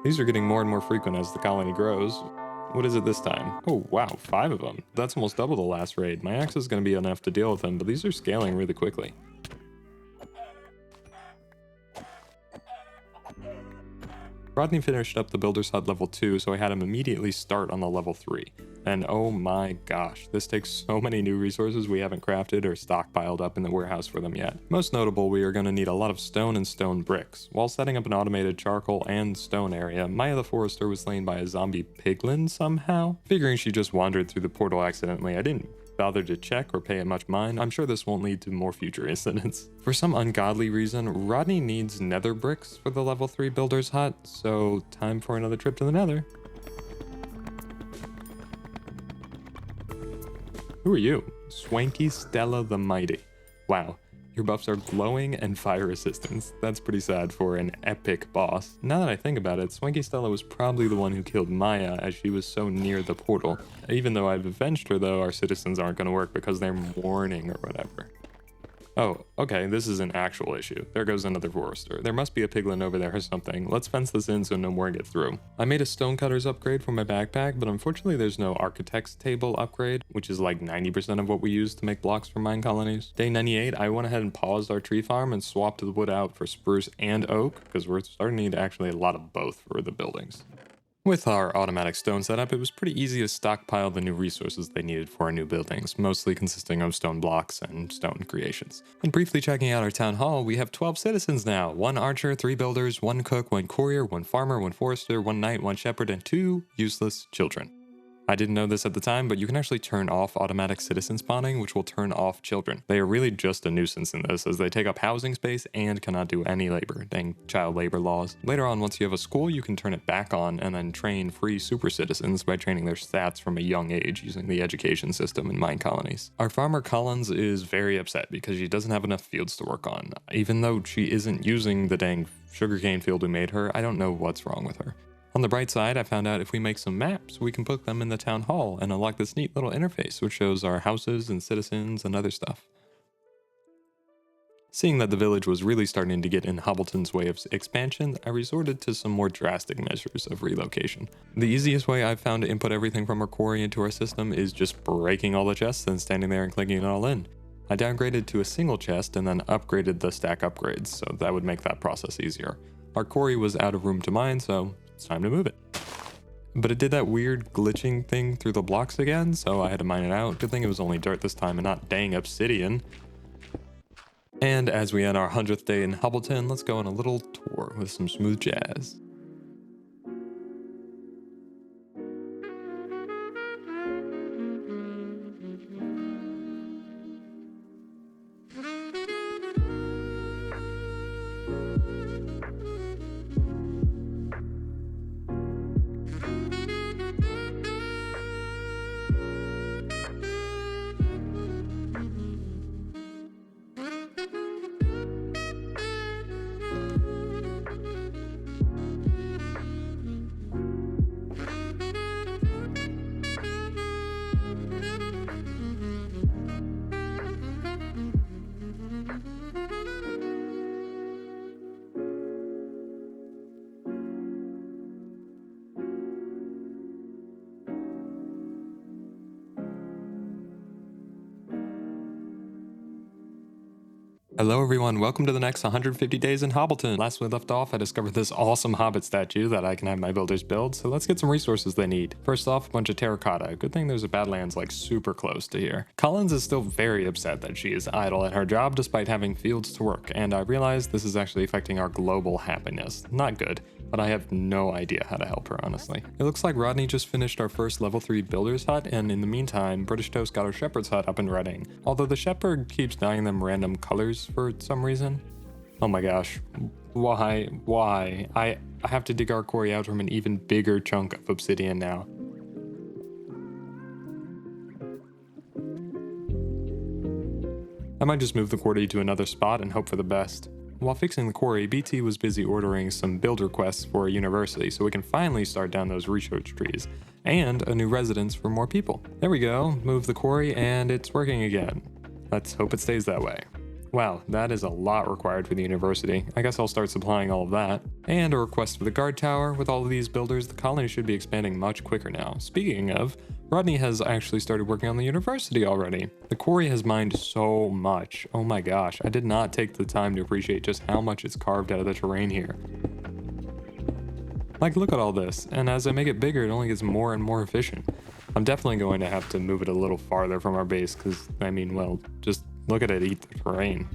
These are getting more and more frequent as the colony grows. What is it this time? Oh wow, 5 of them. That's almost double the last raid. My axe is going to be enough to deal with them, but these are scaling really quickly. Rodney finished up the builder's hut level 2, so I had him immediately start on the level 3. And oh my gosh, this takes so many new resources we haven't crafted or stockpiled up in the warehouse for them yet. Most notable, we are going to need a lot of stone and stone bricks. While setting up an automated charcoal and stone area, Maya the Forester was slain by a zombie piglin somehow. Figuring she just wandered through the portal accidentally, I didn't bother to check or pay it much mind. I'm sure this won't lead to more future incidents. For some ungodly reason, Rodney needs nether bricks for the level 3 builder's hut, so time for another trip to the nether. Who are you? Swanky Stella the Mighty. Wow, Your buffs are glowing and fire resistance. That's pretty sad for an epic boss. Now that I think about it, Swanky Stella was probably the one who killed Maya as she was so near the portal. Even though I've avenged her though, our citizens aren't going to work because they're mourning or whatever. Oh, okay, this is an actual issue. There goes another forester. There must be a piglin over there or something. Let's fence this in so no more get through. I made a stonecutters upgrade for my backpack, but unfortunately there's no architect's table upgrade, which is like 90% of what we use to make blocks for Minecolonies. Day 98, I went ahead and paused our tree farm and swapped the wood out for spruce and oak, because we're starting to need actually a lot of both for the buildings. With our automatic stone setup, it was pretty easy to stockpile the new resources they needed for our new buildings, mostly consisting of stone blocks and stone creations. And briefly checking out our town hall, we have 12 citizens now. 1 archer, 3 builders, 1 cook, 1 courier, 1 farmer, 1 forester, 1 knight, 1 shepherd, and 2 useless children. I didn't know this at the time, but you can actually turn off automatic citizen spawning, which will turn off children. They are really just a nuisance in this, as they take up housing space and cannot do any labor. Dang child labor laws. Later on, once you have a school, you can turn it back on and then train free super citizens by training their stats from a young age using the education system in Minecolonies. Our farmer Collins is very upset because she doesn't have enough fields to work on. Even though she isn't using the dang sugarcane field we made her, I don't know what's wrong with her. On the bright side, I found out if we make some maps, we can put them in the town hall and unlock this neat little interface which shows our houses and citizens and other stuff. Seeing that the village was really starting to get in Hobbleton's way of expansion, I resorted to some more drastic measures of relocation. The easiest way I've found to input everything from our quarry into our system is just breaking all the chests and standing there and clicking it all in. I downgraded to a single chest and then upgraded the stack upgrades, so that would make that process easier. Our quarry was out of room to mine, so it's time to move it. But it did that weird glitching thing through the blocks again, so I had to mine it out. Good thing it was only dirt this time and not dang obsidian. And as we end our 100th day in Hobbleton, let's go on a little tour with some smooth jazz. Hello everyone, welcome to the next 150 days in Hobbleton. Last we left off, I discovered this awesome hobbit statue that I can have my builders build, so let's get some resources they need. First off, a bunch of terracotta. Good thing there's a Badlands like super close to here. Collins is still very upset that she is idle at her job despite having fields to work, and I realize this is actually affecting our global happiness. Not good, but I have no idea how to help her, honestly. It looks like Rodney just finished our first level 3 builder's hut, and in the meantime, British Toast got our shepherd's hut up and running. Although the shepherd keeps dyeing them random colors for some reason. Oh my gosh. Why? I have to dig our quarry out from an even bigger chunk of obsidian now. I might just move the quarry to another spot and hope for the best. While fixing the quarry, BT was busy ordering some builder quests for a university so we can finally start down those research trees, and a new residence for more people. There we go, move the quarry and it's working again. Let's hope it stays that way. Wow, that is a lot required for the university. I guess I'll start supplying all of that. And a request for the guard tower. With all of these builders, the colony should be expanding much quicker now. Speaking of, Rodney has actually started working on the university already. The quarry has mined so much. Oh my gosh, I did not take the time to appreciate just how much it's carved out of the terrain here. Like, look at all this, and as I make it bigger, it only gets more and more efficient. I'm definitely going to have to move it a little farther from our base, because, I mean, well, just look at it eat the terrain.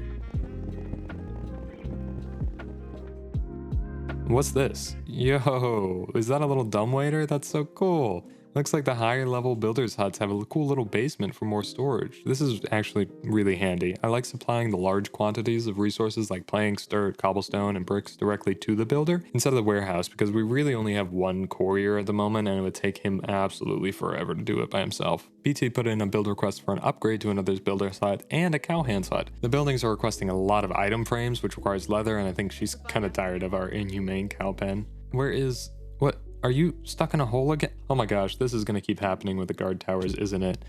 What's this? Yo, is that a little dumbwaiter? That's so cool. Looks like the higher level builders huts have a cool little basement for more storage. This is actually really handy. I like supplying the large quantities of resources like planks, dirt, cobblestone, and bricks directly to the builder instead of the warehouse, because we really only have one courier at the moment and it would take him absolutely forever to do it by himself. BT put in a build request for an upgrade to another builder's hut and a cowhand's hut. The buildings are requesting a lot of item frames, which requires leather, and I think she's kind of tired of our inhumane cow pen. What? Are you stuck in a hole again? Oh my gosh, this is gonna keep happening with the guard towers, isn't it?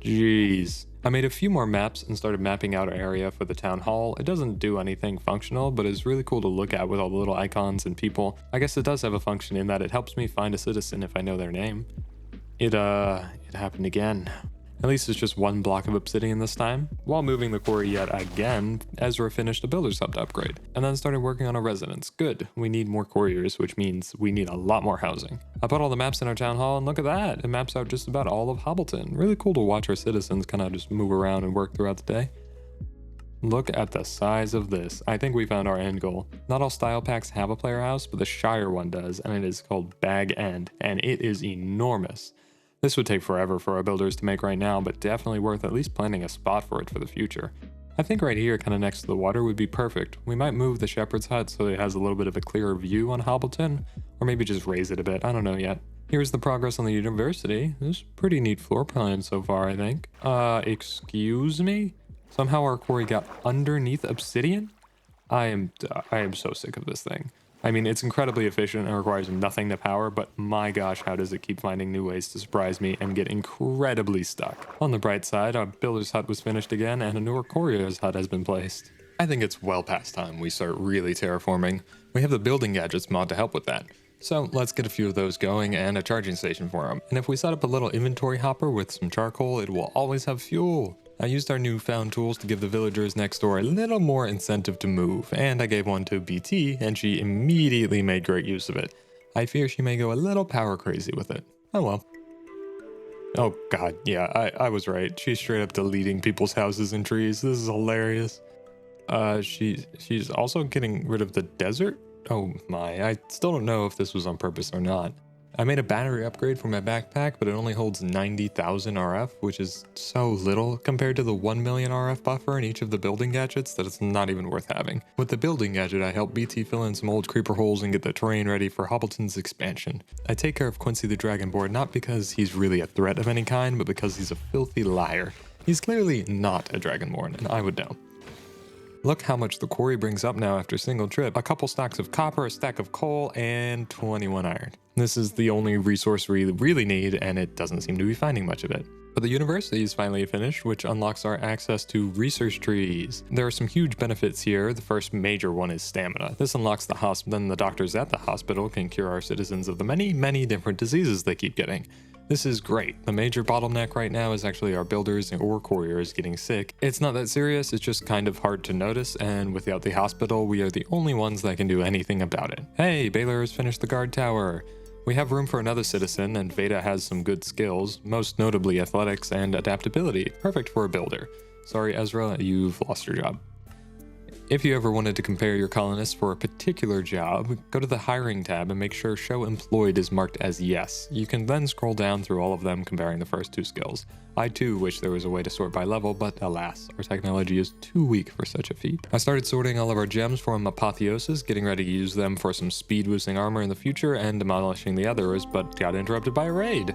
Jeez. I made a few more maps and started mapping out our area for the town hall. It doesn't do anything functional, but it's really cool to look at with all the little icons and people. I guess it does have a function in that it helps me find a citizen if I know their name. It happened again. At least it's just one block of obsidian this time. While moving the quarry yet again, Ezra finished a builder's hut upgrade, and then started working on a residence. Good, we need more couriers, which means we need a lot more housing. I put all the maps in our town hall, and look at that, it maps out just about all of Hobbleton. Really cool to watch our citizens kind of just move around and work throughout the day. Look at the size of this. I think we found our end goal. Not all style packs have a player house, but the Shire one does, and it is called Bag End, and it is enormous. This would take forever for our builders to make right now, but definitely worth at least planning a spot for it for the future. I think right here, kind of next to the water, would be perfect. We might move the shepherd's hut so it has a little bit of a clearer view on Hobbleton, or maybe just raise it a bit, I don't know yet. Here's the progress on the university. This is pretty neat floor plan so far, I think. Excuse me? Somehow our quarry got underneath obsidian? I am so sick of this thing. I mean, it's incredibly efficient and requires nothing to power, but my gosh, how does it keep finding new ways to surprise me and get incredibly stuck. On the bright side, our builder's hut was finished again and a newer courier's hut has been placed. I think it's well past time we start really terraforming. We have the building gadgets mod to help with that. So let's get a few of those going and a charging station for them. And if we set up a little inventory hopper with some charcoal, it will always have fuel. I used our newfound tools to give the villagers next door a little more incentive to move, and I gave one to BT, and she immediately made great use of it. I fear she may go a little power crazy with it. Oh well. Oh god, yeah, I was right. She's straight up deleting people's houses and trees. This is hilarious. She's also getting rid of the desert? Oh my, I still don't know if this was on purpose or not. I made a battery upgrade for my backpack, but it only holds 90,000 RF, which is so little compared to the 1 million RF buffer in each of the building gadgets that it's not even worth having. With the building gadget, I helped BT fill in some old creeper holes and get the terrain ready for Hobbleton's expansion. I take care of Quincy the Dragonborn not because he's really a threat of any kind, but because he's a filthy liar. He's clearly not a Dragonborn, and I would know. Look how much the quarry brings up now after a single trip. A couple stacks of copper, a stack of coal, and 21 iron. This is the only resource we really need, and it doesn't seem to be finding much of it. But the university is finally finished, which unlocks our access to research trees. There are some huge benefits here. The first major one is stamina. This unlocks the hospital, then the doctors at the hospital can cure our citizens of the many different diseases they keep getting. This is great. The major bottleneck right now is actually our builders or couriers getting sick. It's not that serious, it's just kind of hard to notice, and without the hospital, we are the only ones that can do anything about it. Hey, Baylor has finished the guard tower. We have room for another citizen, and Veda has some good skills, most notably athletics and adaptability, perfect for a builder. Sorry, Ezra, you've lost your job. If you ever wanted to compare your colonists for a particular job, go to the hiring tab and make sure show employed is marked as yes. You can then scroll down through all of them comparing the first two skills. I too wish there was a way to sort by level, but alas, our technology is too weak for such a feat. I started sorting all of our gems from Apotheosis, getting ready to use them for some speed boosting armor in the future and demolishing the others, but got interrupted by a raid.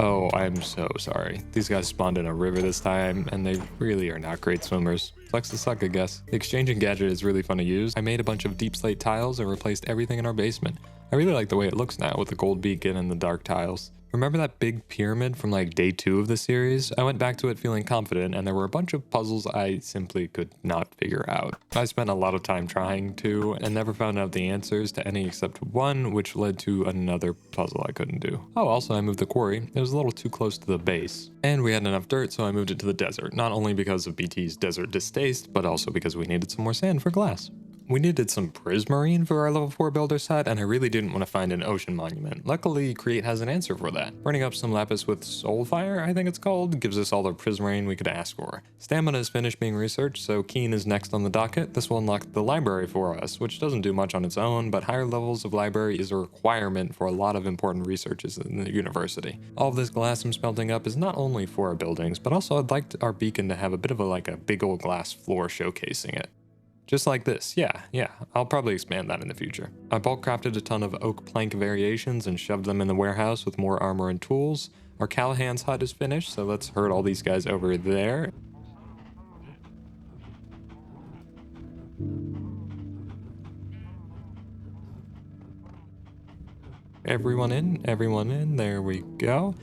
Oh, I'm so sorry. These guys spawned in a river this time, and they really are not great swimmers. Sucks to suck, I guess. The exchanging gadget is really fun to use. I made a bunch of deep slate tiles and replaced everything in our basement. I really like the way it looks now with the gold beacon and the dark tiles. Remember that big pyramid from like day 2 of the series? I went back to it feeling confident, and there were a bunch of puzzles I simply could not figure out. I spent a lot of time trying to, and never found out the answers to any except one, which led to another puzzle I couldn't do. Oh, also I moved the quarry. It was a little too close to the base. And we had enough dirt, so I moved it to the desert. Not only because of BT's desert distaste, but also because we needed some more sand for glass. We needed some prismarine for our level 4 builder set, and I really didn't want to find an ocean monument. Luckily, Create has an answer for that. Burning up some lapis with soulfire, I think it's called, gives us all the prismarine we could ask for. Stamina is finished being researched, so Keen is next on the docket. This will unlock the library for us, which doesn't do much on its own, but higher levels of library is a requirement for a lot of important researches in the university. All of this glass I'm smelting up is not only for our buildings, but also I'd like our beacon to have a bit of a big old glass floor showcasing it. Just like this, yeah, I'll probably expand that in the future. I bulk crafted a ton of oak plank variations and shoved them in the warehouse with more armor and tools. Our Callahan's hut is finished, so let's herd all these guys over there. Everyone in, there we go.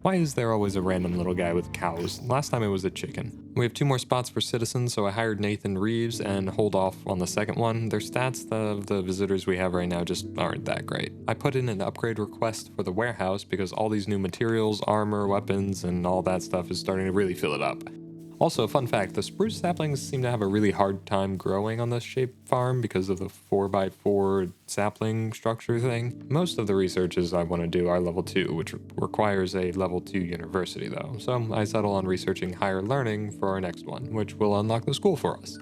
Why is there always a random little guy with cows? Last time it was a chicken. We have 2 more spots for citizens, so I hired Nathan Reeves and hold off on the second one. Their stats, the visitors we have right now, just aren't that great. I put in an upgrade request for the warehouse because all these new materials, armor, weapons, and all that stuff is starting to really fill it up. Also, fun fact, the spruce saplings seem to have a really hard time growing on this shaped farm because of the 4x4 sapling structure thing. Most of the researches I want to do are level 2, which requires a level 2 university though, so I settle on researching higher learning for our next one, which will unlock the school for us.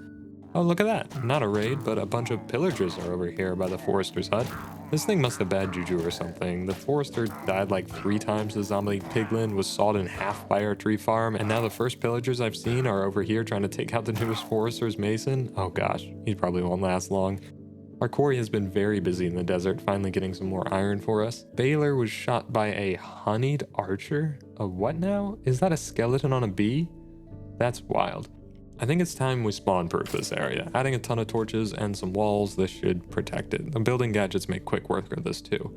Oh, look at that. Not a raid, but a bunch of pillagers are over here by the forester's hut. This thing must have bad juju or something. The forester died 3 times. The zombie piglin was sawed in half by our tree farm, and now the first pillagers I've seen are over here trying to take out the newest forester's mason. Oh gosh, he probably won't last long. Our quarry has been very busy in the desert, finally getting some more iron for us. Baylor was shot by a honeyed archer? A what now? Is that a skeleton on a bee? That's wild. I think it's time we spawn-proof this area. Adding a ton of torches and some walls, this should protect it. The building gadgets make quick work of this too.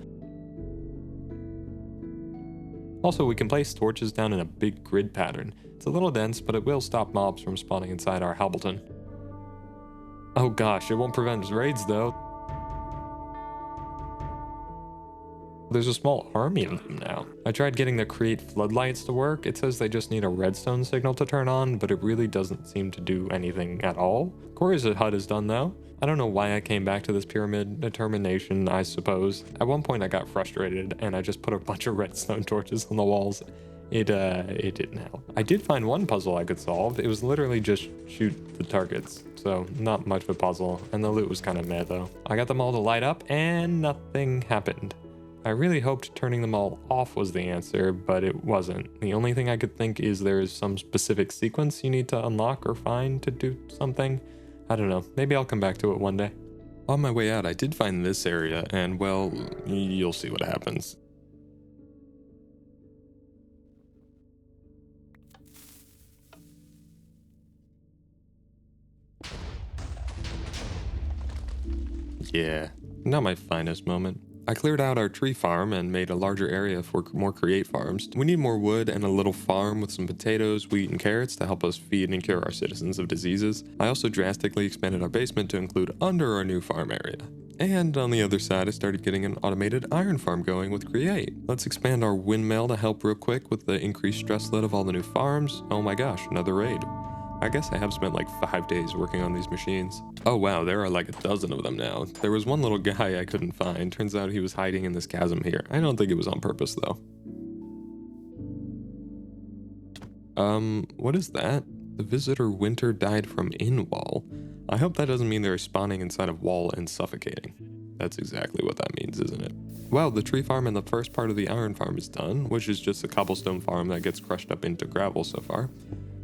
Also, we can place torches down in a big grid pattern. It's a little dense, but it will stop mobs from spawning inside our hobbleton. Oh gosh, it won't prevent raids though. There's a small army of them now. I tried getting the create floodlights to work. It says they just need a redstone signal to turn on, but it really doesn't seem to do anything at all. Corey's hut is done though. I don't know why I came back to this pyramid determination, I suppose. At one point I got frustrated and I just put a bunch of redstone torches on the walls. It didn't help. I did find one puzzle I could solve. It was literally just shoot the targets. So not much of a puzzle, and the loot was kind of meh though. I got them all to light up and nothing happened. I really hoped turning them all off was the answer, but it wasn't. The only thing I could think is there is some specific sequence you need to unlock or find to do something. I don't know, maybe I'll come back to it one day. On my way out, I did find this area, and well, you'll see what happens. Yeah, not my finest moment. I cleared out our tree farm and made a larger area for more create farms. We need more wood and a little farm with some potatoes, wheat, and carrots to help us feed and cure our citizens of diseases. I also drastically expanded our basement to include under our new farm area. And on the other side, I started getting an automated iron farm going with Create. Let's expand our windmill to help real quick with the increased stress load of all the new farms. Oh my gosh, another raid. I guess I have spent 5 days working on these machines. Oh wow, there are a dozen of them now. There was one little guy I couldn't find. Turns out he was hiding in this chasm here. I don't think it was on purpose though. What is that? The visitor winter died from in-wall. I hope that doesn't mean they're spawning inside of wall and suffocating. That's exactly what that means, isn't it? Well, the tree farm and the first part of the iron farm is done, which is just a cobblestone farm that gets crushed up into gravel so far.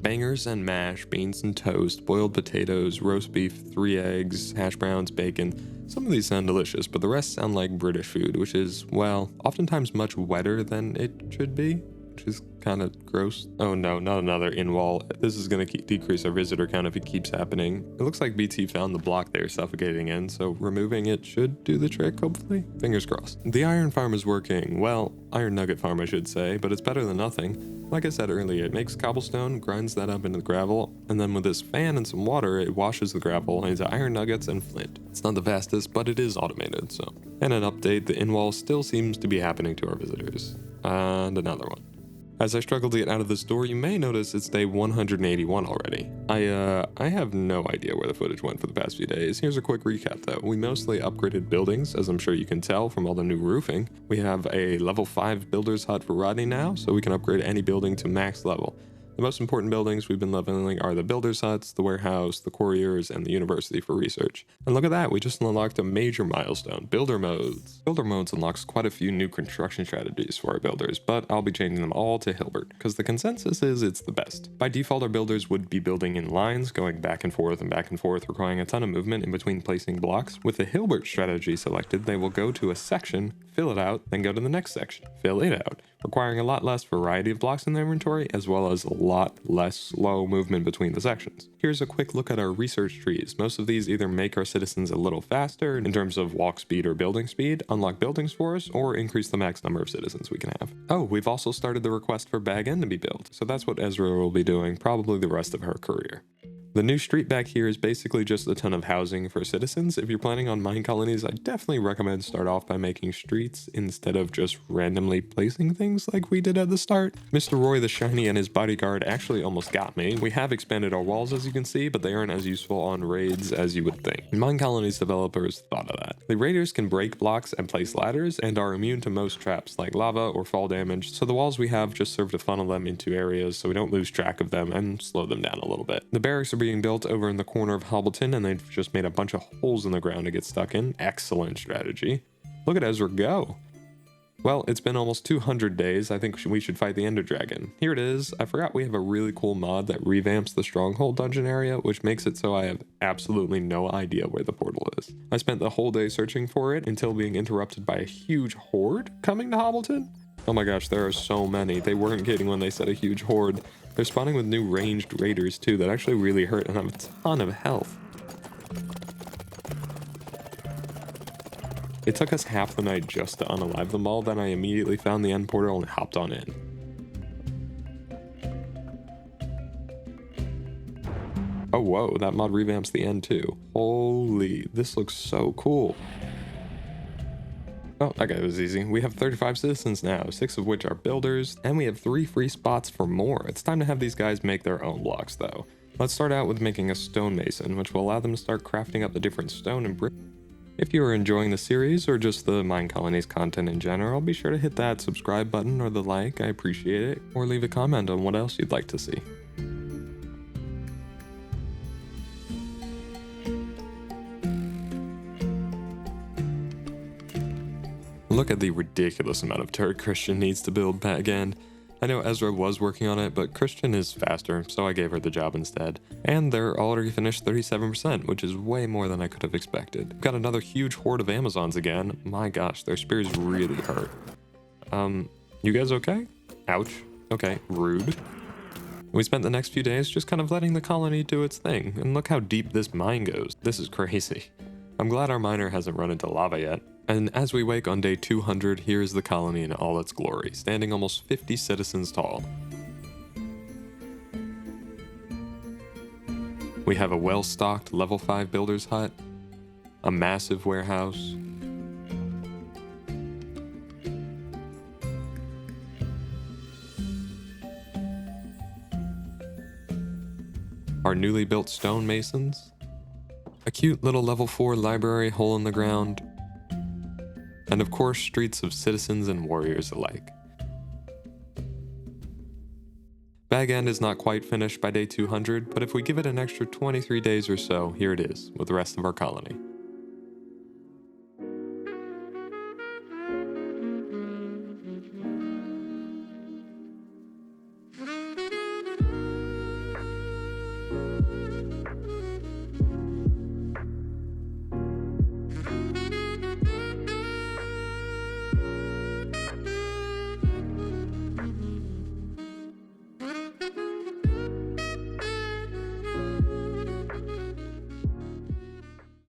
Bangers and mash, beans and toast, boiled potatoes, roast beef, 3 eggs, hash browns, bacon. Some of these sound delicious, but the rest sound like British food, which is, well, oftentimes much wetter than it should be, which is kind of gross. Oh no, not another in-wall. This is going to decrease our visitor count if it keeps happening. It looks like BT found the block they're suffocating in, so removing it should do the trick, hopefully. Fingers crossed. The iron farm is working. Well, iron nugget farm I should say, but it's better than nothing. Like I said earlier, it makes cobblestone, grinds that up into the gravel, and then with this fan and some water, it washes the gravel into iron nuggets and flint. It's not the fastest, but it is automated, so. And an update, the in-wall still seems to be happening to our visitors. And another one. As I struggle to get out of this door, you may notice it's day 181 already. I have no idea where the footage went for the past few days. Here's a quick recap though. We mostly upgraded buildings, as I'm sure you can tell from all the new roofing. We have a level 5 builder's hut for Rodney now, so we can upgrade any building to max level. The most important buildings we've been leveling are the builder's huts, the warehouse, the couriers, and the university for research. And look at that, we just unlocked a major milestone, builder modes. Builder modes unlocks quite a few new construction strategies for our builders, but I'll be changing them all to Hilbert, because the consensus is it's the best. By default, our builders would be building in lines, going back and forth, requiring a ton of movement in between placing blocks. With the Hilbert strategy selected, they will go to a section, fill it out, then go to the next section, fill it out, requiring a lot less variety of blocks in their inventory, as well as a lot less slow movement between the sections. Here's a quick look at our research trees. Most of these either make our citizens a little faster in terms of walk speed or building speed, unlock buildings for us, or increase the max number of citizens we can have. Oh, we've also started the request for Bag End to be built, so that's what Ezra will be doing probably the rest of her career. The new street back here is basically just a ton of housing for citizens. If you're planning on mine colonies, I definitely recommend start off by making streets instead of just randomly placing things like we did at the start. Mr. Roy the Shiny and his bodyguard actually almost got me. We have expanded our walls as you can see, but they aren't as useful on raids as you would think. Mine colonies developers thought of that. The raiders can break blocks and place ladders and are immune to most traps like lava or fall damage, so the walls we have just serve to funnel them into areas so we don't lose track of them and slow them down a little bit. The barracks are being built over in the corner of Hobbleton, and they've just made a bunch of holes in the ground to get stuck in. Excellent strategy. Look at Ezra go. Well, it's been almost 200 days. I think we should fight the Ender Dragon. Here it is. I forgot we have a really cool mod that revamps the Stronghold dungeon area, which makes it so I have absolutely no idea where the portal is. I spent the whole day searching for it until being interrupted by a huge horde coming to Hobbleton. Oh my gosh, there are so many. They weren't kidding when they said a huge horde. They're spawning with new ranged raiders too that actually really hurt and have a ton of health. It took us half the night just to unalive them all, then I immediately found the end portal and hopped on in. Oh whoa, that mod revamps the end too. Holy, this looks so cool. Oh, that guy was easy. We have 35 citizens now, 6 of which are builders, and we have 3 free spots for more. It's time to have these guys make their own blocks though. Let's start out with making a stonemason, which will allow them to start crafting up the different stone and brick. If you are enjoying the series or just the Mine Colonies content in general, be sure to hit that subscribe button or the like, I appreciate it, or leave a comment on what else you'd like to see. Look at the ridiculous amount of turret Christian needs to build Bag End. I know Ezra was working on it, but Christian is faster, so I gave her the job instead. And they're already finished 37%, which is way more than I could have expected. We've got another huge horde of Amazons again. My gosh, their spears really hurt. You guys okay? Ouch. Okay, rude. We spent the next few days just kind of letting the colony do its thing, and look how deep this mine goes. This is crazy. I'm glad our miner hasn't run into lava yet. And as we wake on day 200, here is the colony in all its glory, standing almost 50 citizens tall. We have a well-stocked level 5 builder's hut, a massive warehouse, our newly built stonemasons, a cute little level 4 library hole in the ground, and of course streets of citizens and warriors alike. Bag End is not quite finished by day 200, but if we give it an extra 23 days or so, here it is, with the rest of our colony.